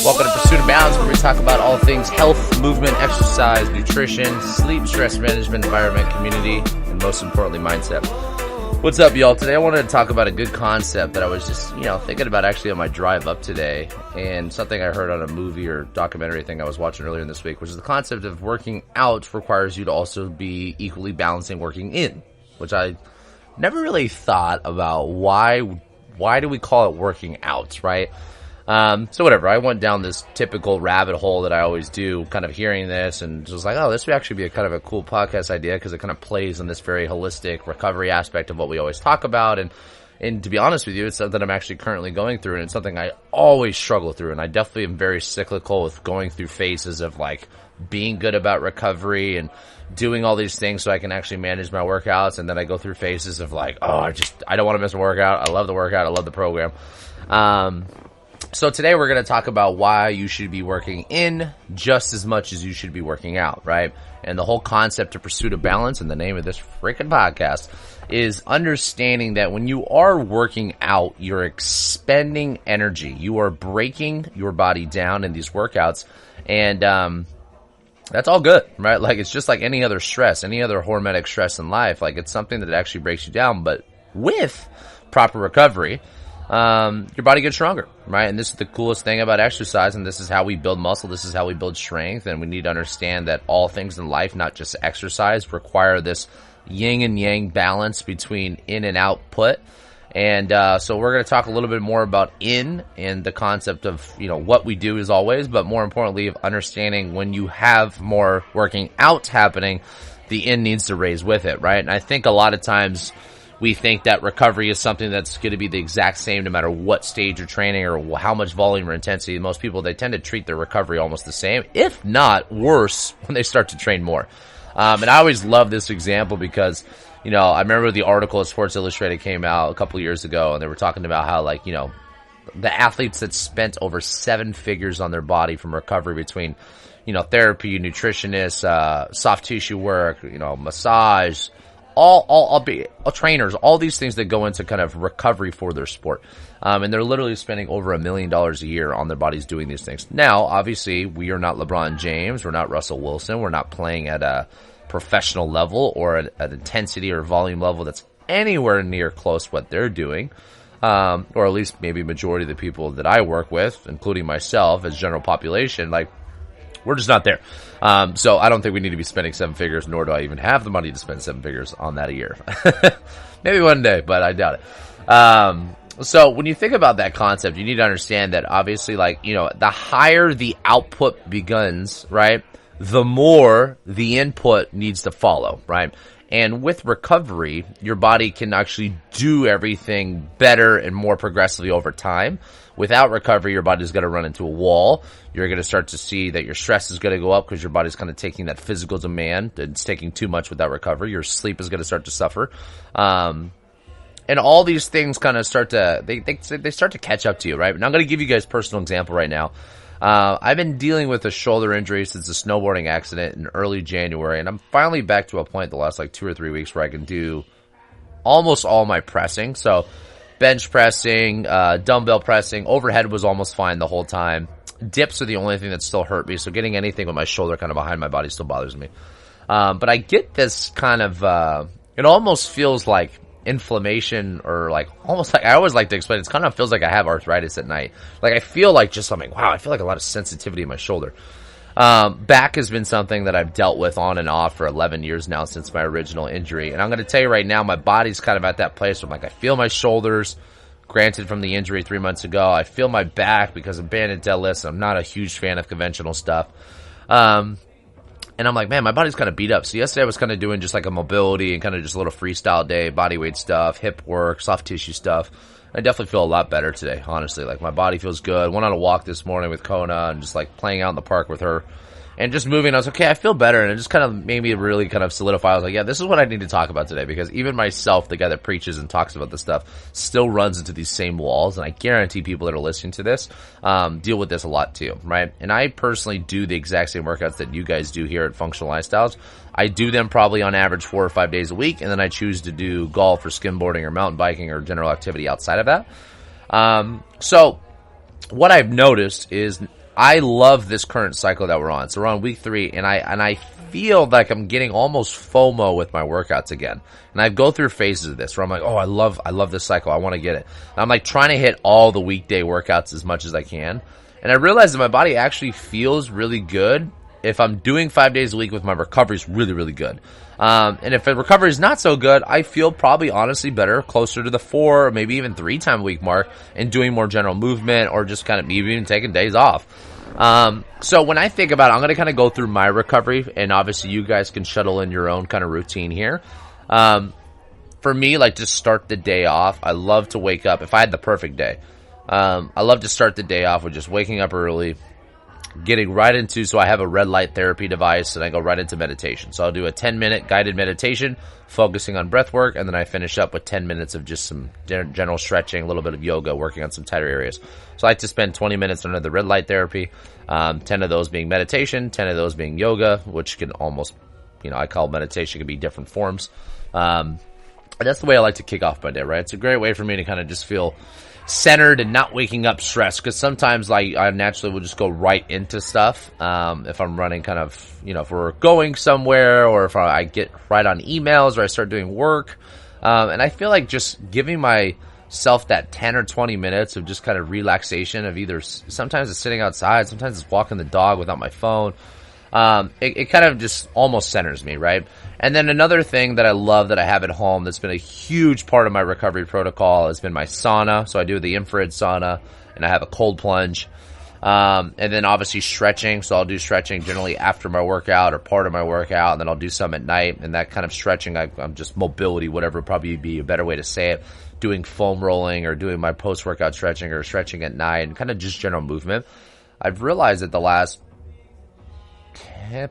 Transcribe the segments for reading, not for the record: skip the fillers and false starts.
Welcome to Pursuit of Balance, where we talk about all things health, movement, exercise, nutrition, sleep, stress management, environment, community, and most importantly, mindset. What's up, y'all? Today I wanted to talk about a good concept that I was just, thinking about actually on my drive up today, and something I heard on a movie or documentary thing I was watching earlier in this week, which is the concept of working out requires you to also be equally balancing working in, which I never really thought about. Why do we call it working out, right? So whatever, I went down this typical rabbit hole that I always do, kind of hearing this and just like, oh, this would actually be a kind of a cool podcast idea because it kind of plays on this very holistic recovery aspect of what we always talk about. And to be honest with you, it's something I'm actually currently going through, and it's something I always struggle through. And I definitely am very cyclical with going through phases of like being good about recovery and doing all these things so I can actually manage my workouts. And then I go through phases of like, I don't want to miss a workout. I love the workout. I love the program. So today we're going to talk about why you should be working in just as much as you should be working out, right? And the whole concept of Pursuit of Balance, and the name of this freaking podcast, is understanding that when you are working out, you're expending energy. You are breaking your body down in these workouts, and that's all good, right? Like, it's just like any other stress, any other hormetic stress in life. Like, it's something that actually breaks you down, but with proper recovery, your body gets stronger, right? And this is the coolest thing about exercise, and this is how we build muscle, this is how we build strength, and we need to understand that all things in life, not just exercise, require this yin and yang balance between in and output. And so we're going to talk a little bit more about in and the concept of, what we do as always, but more importantly, of understanding when you have more working out happening, the in needs to raise with it, right? And I think a lot of times we think that recovery is something that's going to be the exact same no matter what stage you're training or how much volume or intensity. Most people, they tend to treat their recovery almost the same, if not worse, when they start to train more. And I always love this example because, I remember the article at Sports Illustrated came out a couple of years ago, and they were talking about how, the athletes that spent over 7 figures on their body from recovery between, therapy, nutritionists, soft tissue work, massage, all trainers, all these things that go into kind of recovery for their sport. And they're literally spending over $1 million a year on their bodies doing these things. Now, obviously, we are not LeBron James. We're not Russell Wilson. We're not playing at a professional level or at an intensity or volume level that's anywhere near close to what they're doing. Or at least maybe majority of the people that I work with, including myself as general population, we're just not there. So I don't think we need to be spending 7 figures, nor do I even have the money to spend 7 figures on that a year. Maybe one day, but I doubt it. So when you think about that concept, you need to understand that obviously, the higher the output begins, right, the more the input needs to follow, right? And with recovery, your body can actually do everything better and more progressively over time. Without recovery, your body's going to run into a wall. You're going to start to see that your stress is going to go up because your body's kind of taking that physical demand. It's taking too much without recovery. Your sleep is going to start to suffer. And all these things kind of start to, they start to catch up to you, right? And I'm going to give you guys a personal example right now. I've been dealing with a shoulder injury since a snowboarding accident in early January, and I'm finally back to a point the last 2 or 3 weeks where I can do almost all my pressing. So bench pressing, dumbbell pressing, overhead was almost fine the whole time. Dips are the only thing that still hurt me, so getting anything with my shoulder kind of behind my body still bothers me. But I get this kind of, it almost feels like inflammation, or almost I always like to explain, it kind of feels like I have arthritis at night. I feel like just something, wow, I feel like a lot of sensitivity in my shoulder. Back has been something that I've dealt with on and off for 11 years now since my original injury. And I'm going to tell you right now, my body's kind of at that place where I feel my shoulders, granted from the injury 3 months ago. I feel my back because of banded deadlifts. I'm not a huge fan of conventional stuff. And I'm like, man, my body's kind of beat up. So yesterday I was kind of doing just a mobility and kind of just a little freestyle day, body weight stuff, hip work, soft tissue stuff. I definitely feel a lot better today, honestly. My body feels good. Went on a walk this morning with Kona and just playing out in the park with her. And just moving, I was okay, I feel better. And it just kind of made me really kind of solidify. I was like, yeah, this is what I need to talk about today, because even myself, the guy that preaches and talks about this stuff, still runs into these same walls. And I guarantee people that are listening to this deal with this a lot too, right? And I personally do the exact same workouts that you guys do here at Functional Lifestyles. I do them probably on average 4 or 5 days a week, and then I choose to do golf or skimboarding or mountain biking or general activity outside of that. So what I've noticed is I love this current cycle that we're on. So we're on week 3, and I feel like I'm getting almost FOMO with my workouts again. And I go through phases of this where I'm like, oh, I love this cycle. I want to get it. And I'm like trying to hit all the weekday workouts as much as I can. And I realize that my body actually feels really good if I'm doing 5 days a week with my recovery is really, really good. And if the recovery is not so good, I feel probably honestly better closer to the 4 or maybe even 3 time a week mark and doing more general movement or just kind of maybe even taking days off. So when I think about it, I'm going to kind of go through my recovery, and obviously you guys can shuttle in your own kind of routine here. For me, like to start the day off, I love to wake up. If I had the perfect day, I love to start the day off with just waking up early, getting right into, so I have a red light therapy device, and I go right into meditation. So I'll do a 10-minute guided meditation focusing on breath work, and then I finish up with 10 minutes of just some general stretching, a little bit of yoga, working on some tighter areas. So I like to spend 20 minutes under the red light therapy, 10 of those being meditation, 10 of those being yoga, which can almost, I call meditation, can be different forms. And that's the way I like to kick off my day, right? It's a great way for me to kind of just feel centered and not waking up stressed, because sometimes like I naturally will just go right into stuff if I'm running kind of, if we're going somewhere, or if I get right on emails or I start doing work, and I feel like just giving myself that 10 or 20 minutes of just kind of relaxation, of either sometimes it's sitting outside, sometimes it's walking the dog without my phone, it kind of just almost centers me, right? And then another thing that I love that I have at home that's been a huge part of my recovery protocol has been my sauna. So I do the infrared sauna, and I have a cold plunge. And then obviously stretching. So I'll do stretching generally after my workout or part of my workout, and then I'll do some at night. And that kind of stretching, I'm just mobility, whatever would probably be a better way to say it, doing foam rolling or doing my post-workout stretching or stretching at night, and kind of just general movement. I've realized that the last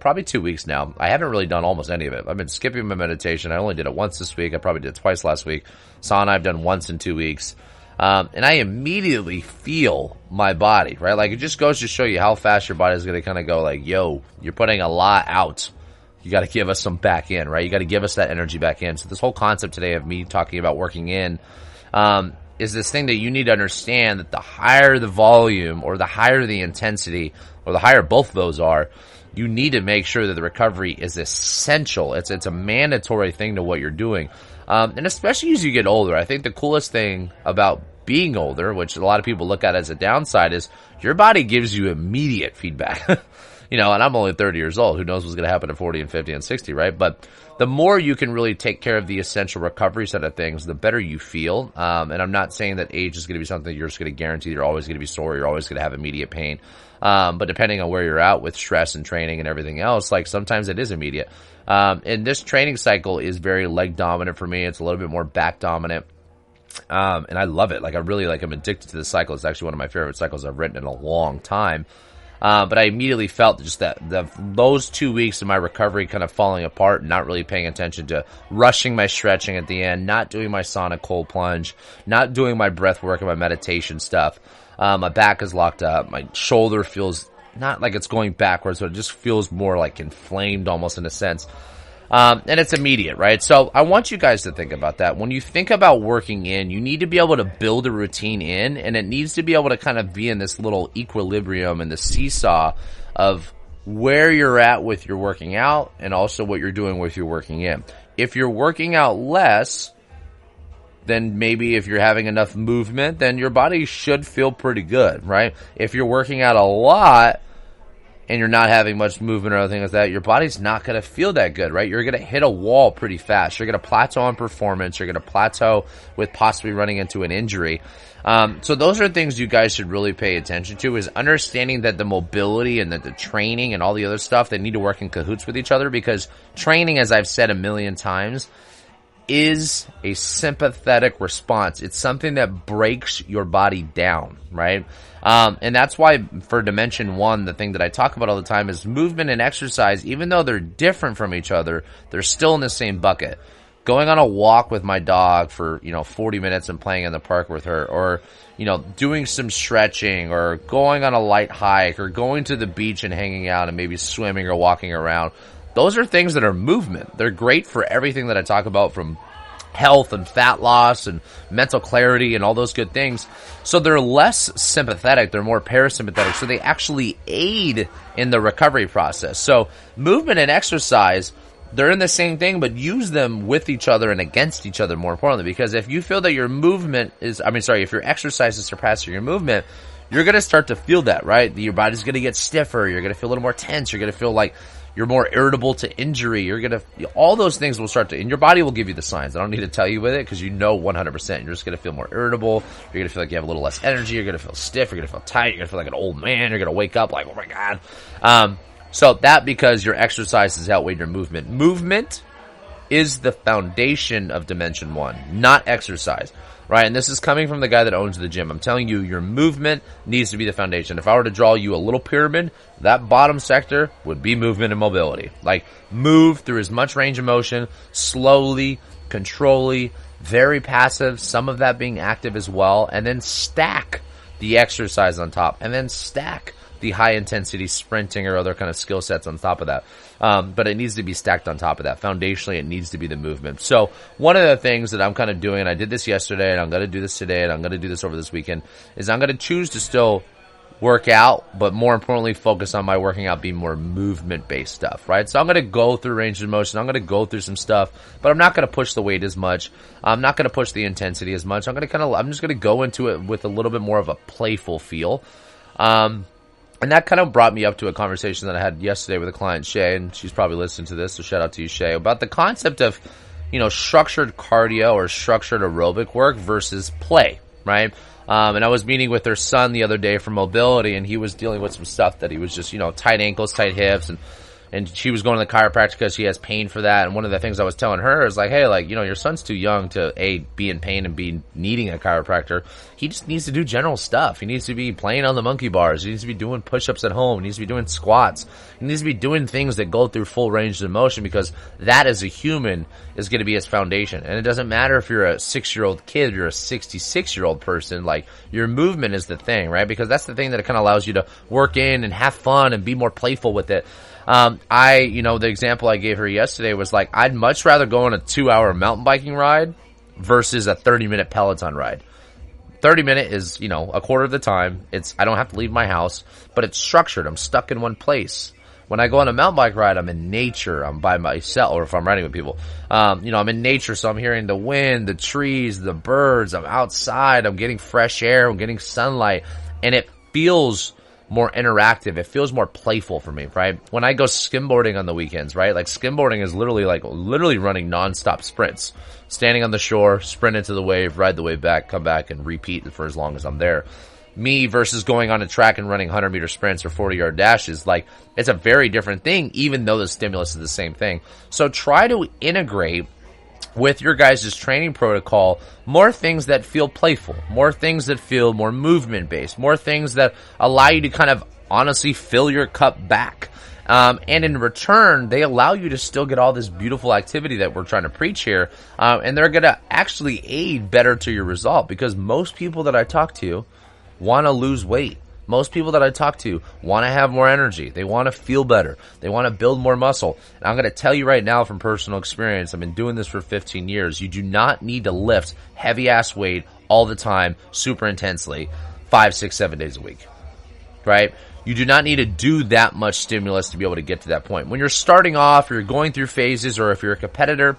probably 2 weeks now, I haven't really done almost any of it. I've been skipping my meditation. I only did it once this week. I probably did it twice last week. Sauna I've done once in 2 weeks. And I immediately feel my body, right? Like, it just goes to show you how fast your body is going to kind of go like, yo, you're putting a lot out. You got to give us some back in, right? You got to give us that energy back in. So this whole concept today of me talking about working in, is this thing that you need to understand, that the higher the volume or the higher the intensity or the higher both of those are, you need to make sure that the recovery is essential. It's a mandatory thing to what you're doing. And especially as you get older, I think the coolest thing about being older, which a lot of people look at as a downside, is your body gives you immediate feedback. And I'm only 30 years old. Who knows what's going to happen at 40 and 50 and 60, right? But the more you can really take care of the essential recovery side of things, the better you feel. And I'm not saying that age is going to be something that you're just going to guarantee you're always going to be sore, you're always going to have immediate pain. But depending on where you're at with stress and training and everything else, like sometimes it is immediate. And this training cycle is very leg dominant for me. It's a little bit more back dominant. And I love it. Like, I'm addicted to this cycle. It's actually one of my favorite cycles I've written in a long time. But I immediately felt just that those 2 weeks of my recovery kind of falling apart, not really paying attention to rushing my stretching at the end, not doing my sauna cold plunge, not doing my breath work and my meditation stuff. My back is locked up. My shoulder feels not like it's going backwards, but it just feels more like inflamed almost in a sense. And it's immediate, right? So I want you guys to think about that. When you think about working in, you need to be able to build a routine in, and it needs to be able to kind of be in this little equilibrium and the seesaw of where you're at with your working out and also what you're doing with your working in. If you're working out less, then maybe if you're having enough movement, then your body should feel pretty good, right? If you're working out a lot and you're not having much movement or anything like that, your body's not going to feel that good, right? You're going to hit a wall pretty fast. You're going to plateau on performance. You're going to plateau with possibly running into an injury. So those are things you guys should really pay attention to, is understanding that the mobility and that the training and all the other stuff, they need to work in cahoots with each other, because training, as I've said a million times, is a sympathetic response. It's something that breaks your body down, right? And that's why for Dimension 1, the thing that I talk about all the time is movement and exercise, even though they're different from each other, they're still in the same bucket. Going on a walk with my dog for, 40 minutes and playing in the park with her, or, doing some stretching, or going on a light hike, or going to the beach and hanging out and maybe swimming or walking around. Those are things that are movement. They're great for everything that I talk about, from health and fat loss and mental clarity and all those good things. So they're less sympathetic, they're more parasympathetic, so they actually aid in the recovery process. So movement and exercise, they're in the same thing, but use them with each other and against each other, more importantly, because if you feel that your movement is, if your exercise is surpassing your movement, you're going to start to feel that, right? Your body's going to get stiffer, you're going to feel a little more tense, you're going to feel like you're more irritable to injury. You're going to, all those things will start to, and your body will give you the signs. I don't need to tell you with it because you know 100%. You're just going to feel more irritable. You're going to feel like you have a little less energy. You're going to feel stiff. You're going to feel tight. You're going to feel like an old man. You're going to wake up like, oh my God. So that because your exercise has outweighed your movement. Movement is the foundation of Dimension 1, not exercise. Right, and this is coming from the guy that owns the gym. I'm telling you, your movement needs to be the foundation. If I were to draw you a little pyramid, that bottom sector would be movement and mobility. Like, move through as much range of motion, slowly, controlly, very passive, some of that being active as well, and then stack the exercise on top, and then stack the high intensity sprinting or other kind of skill sets on top of that. But it needs to be stacked on top of that. Foundationally, it needs to be the movement. So one of the things that I'm kind of doing, and I did this yesterday, and I'm going to do this today, and I'm going to do this over this weekend, is I'm going to choose to still work out, but more importantly, focus on my working out being more movement-based stuff, right? So I'm going to go through range of motion. I'm going to go through some stuff, but I'm not going to push the weight as much. I'm not going to push the intensity as much. I'm just going to go into it with a little bit more of a playful feel. And that kind of brought me up to a conversation that I had yesterday with a client, Shay, and she's probably listening to this, so shout out to you, Shay, about the concept of, structured cardio or structured aerobic work versus play, right? And I was meeting with her son the other day for mobility, and he was dealing with some stuff that he was just, tight ankles, tight hips, and she was going to the chiropractor because she has pain for that. And one of the things I was telling her is like, hey, your son's too young to be in pain and be needing a chiropractor. He just needs to do general stuff. He needs to be playing on the monkey bars. He needs to be doing push-ups at home. He needs to be doing squats. He needs to be doing things that go through full range of motion, because that as a human is going to be his foundation. And it doesn't matter if you're a 6-year-old kid, you're a 66-year-old person, your movement is the thing, right? Because that's the thing that kind of allows you to work in and have fun and be more playful with it. The example I gave her yesterday was I'd much rather go on a 2-hour mountain biking ride versus a 30-minute Peloton ride. 30-minute is, a quarter of the time. I don't have to leave my house, but it's structured. I'm stuck in one place. When I go on a mountain bike ride, I'm in nature. I'm by myself, or if I'm riding with people, I'm in nature, so I'm hearing the wind, the trees, the birds. I'm outside. I'm getting fresh air. I'm getting sunlight, and it feels more interactive. It feels more playful for me, right? When I go skimboarding on the weekends, right? Skimboarding is literally running nonstop sprints. Standing on the shore, sprint into the wave, ride the wave back, come back, and repeat for as long as I'm there. Me versus going on a track and running 100-meter sprints or 40-yard dashes, it's a very different thing, even though the stimulus is the same thing. So try to integrate with your guys' training protocol more things that feel playful, more things that feel more movement-based, more things that allow you to kind of honestly fill your cup back. And in return, they allow you to still get all this beautiful activity that we're trying to preach here. And they're going to actually aid better to your result, because most people that I talk to want to lose weight. Most people that I talk to want to have more energy. They want to feel better. They want to build more muscle. And I'm going to tell you right now from personal experience, I've been doing this for 15 years. You do not need to lift heavy-ass weight all the time, super intensely, 5, 6, 7 days a week, right? You do not need to do that much stimulus to be able to get to that point. When you're starting off, or you're going through phases, or if you're a competitor,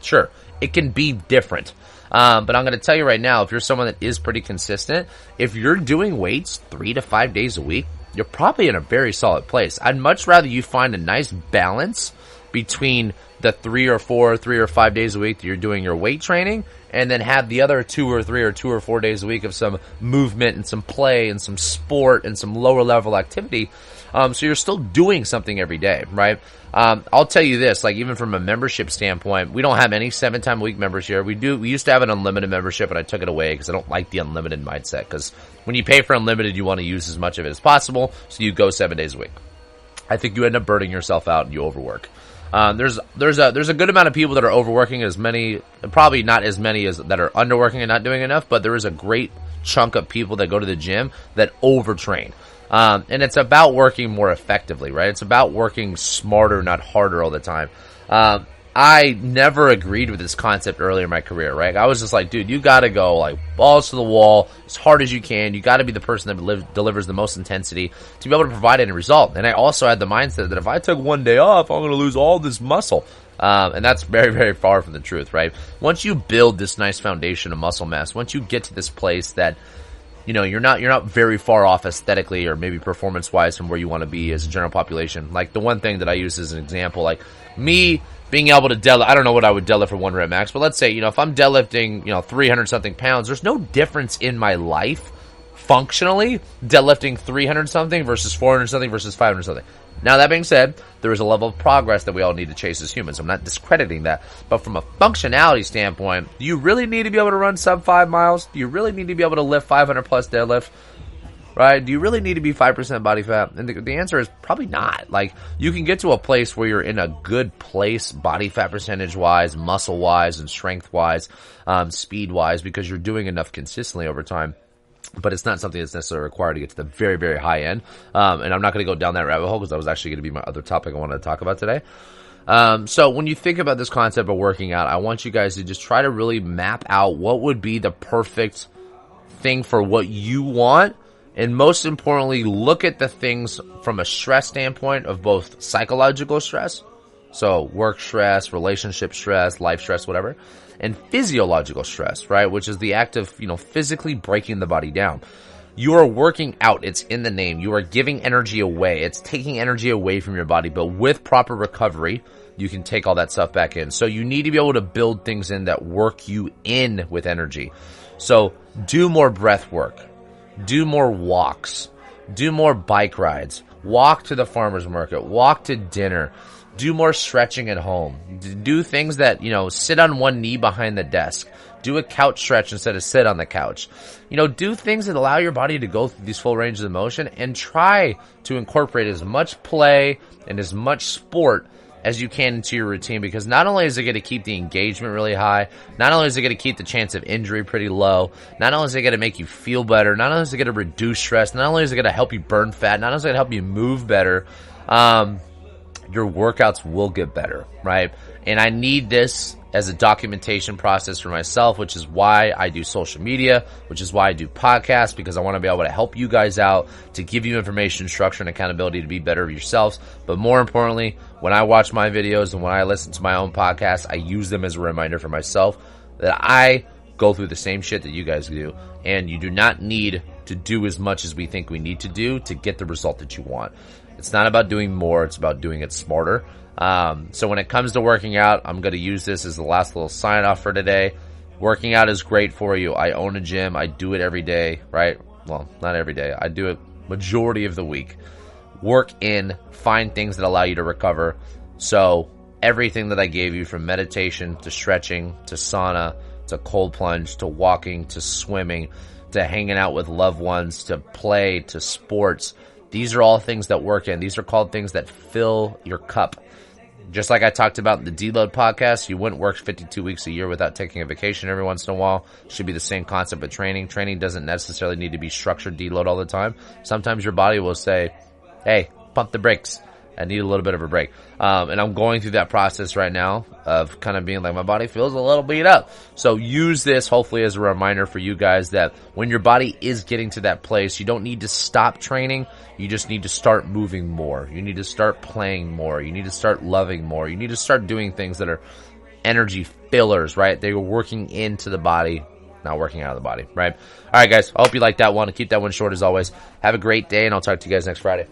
sure, it can be different. But I'm going to tell you right now, if you're someone that is pretty consistent, if you're doing weights 3 to 5 days a week, you're probably in a very solid place. I'd much rather you find a nice balance between the 3 or 5 days a week that you're doing your weight training, and then have the other 2 or 3 or 2 or 4 days a week of some movement and some play and some sport and some lower level activity. So you're still doing something every day, right? I'll tell you this, even from a membership standpoint, we don't have any 7-time-a-week members here. We used to have an unlimited membership, and I took it away because I don't like the unlimited mindset, because when you pay for unlimited, you want to use as much of it as possible, so you go 7 days a week. I think you end up burning yourself out and you overwork. There's a good amount of people that are overworking, probably not as many as that are underworking and not doing enough, but there is a great chunk of people that go to the gym that overtrain. And it's about working more effectively, right? It's about working smarter, not harder all the time. I never agreed with this concept earlier in my career, right? I was just like, dude, you gotta go like balls to the wall as hard as you can. You gotta be the person that delivers the most intensity to be able to provide any result. And I also had the mindset that if I took one day off, I'm gonna lose all this muscle. And that's very, very far from the truth, right? Once you build this nice foundation of muscle mass, once you get to this place that, you know, you're not very far off aesthetically or maybe performance-wise from where you want to be as a general population. Like the one thing that I use as an example, like me being able to deadlift, I don't know what I would deadlift for 1 rep max, but let's say, you know, if I'm deadlifting, you know, 300 something pounds, there's no difference in my life functionally deadlifting 300 something versus 400 something versus 500 something. Now, that being said, there is a level of progress that we all need to chase as humans. I'm not discrediting that. But from a functionality standpoint, do you really need to be able to run sub 5 miles? Do you really need to be able to lift 500 plus deadlift? Right? Do you really need to be 5% body fat? And the answer is probably not. Like, you can get to a place where you're in a good place body fat percentage wise, muscle wise, and strength wise, speed wise, because you're doing enough consistently over time. But it's not something that's necessarily required to get to the very, very high end. And I'm not going to go down that rabbit hole because that was actually going to be my other topic I wanted to talk about today. So when you think about this concept of working out, I want you guys to just try to really map out what would be the perfect thing for what you want. And most importantly, look at the things from a stress standpoint of both psychological stress, so work stress, relationship stress, life stress, whatever, and physiological stress, right? Which is the act of, you know, physically breaking the body down. You are working out. It's in the name. You are giving energy away. It's taking energy away from your body, but with proper recovery, you can take all that stuff back in. So you need to be able to build things in that work you in with energy. So do more breath work. Do more walks. Do more bike rides. Walk to the farmer's market. Walk to dinner. Do more stretching at home. Do things that, you know, sit on one knee behind the desk. Do a couch stretch instead of sit on the couch. You know, do things that allow your body to go through these full ranges of motion and try to incorporate as much play and as much sport as you can into your routine, because not only is it going to keep the engagement really high, not only is it going to keep the chance of injury pretty low, not only is it going to make you feel better, not only is it going to reduce stress, not only is it going to help you burn fat, not only is it going to help you move better, your workouts will get better, right? And I need this as a documentation process for myself, which is why I do social media, which is why I do podcasts, because I want to be able to help you guys out, to give you information, structure, and accountability to be better of yourselves. But more importantly, when I watch my videos and when I listen to my own podcasts, I use them as a reminder for myself that I go through the same shit that you guys do. And you do not need to do as much as we think we need to do to get the result that you want. It's not about doing more, it's about doing it smarter. So when it comes to working out, I'm going to use this as the last little sign off for today. Working out is great for you. I own a gym. I do it every day, right? Well, not every day. I do it majority of the week. Work in, find things that allow you to recover. So everything that I gave you, from meditation to stretching to sauna to cold plunge to walking to swimming to hanging out with loved ones to play to sports, these are all things that work in. These are called things that fill your cup. Just like I talked about in the Deload podcast, you wouldn't work 52 weeks a year without taking a vacation every once in a while. Should be the same concept with training. Training doesn't necessarily need to be structured deload all the time. Sometimes your body will say, hey, pump the brakes. I need a little bit of a break. And I'm going through that process right now of kind of being like, my body feels a little beat up. So use this hopefully as a reminder for you guys that when your body is getting to that place, you don't need to stop training. You just need to start moving more. You need to start playing more. You need to start loving more. You need to start doing things that are energy fillers, right? They are working into the body, not working out of the body, right? All right, guys. I hope you like that one. Keep that one short as always. Have a great day, and I'll talk to you guys next Friday.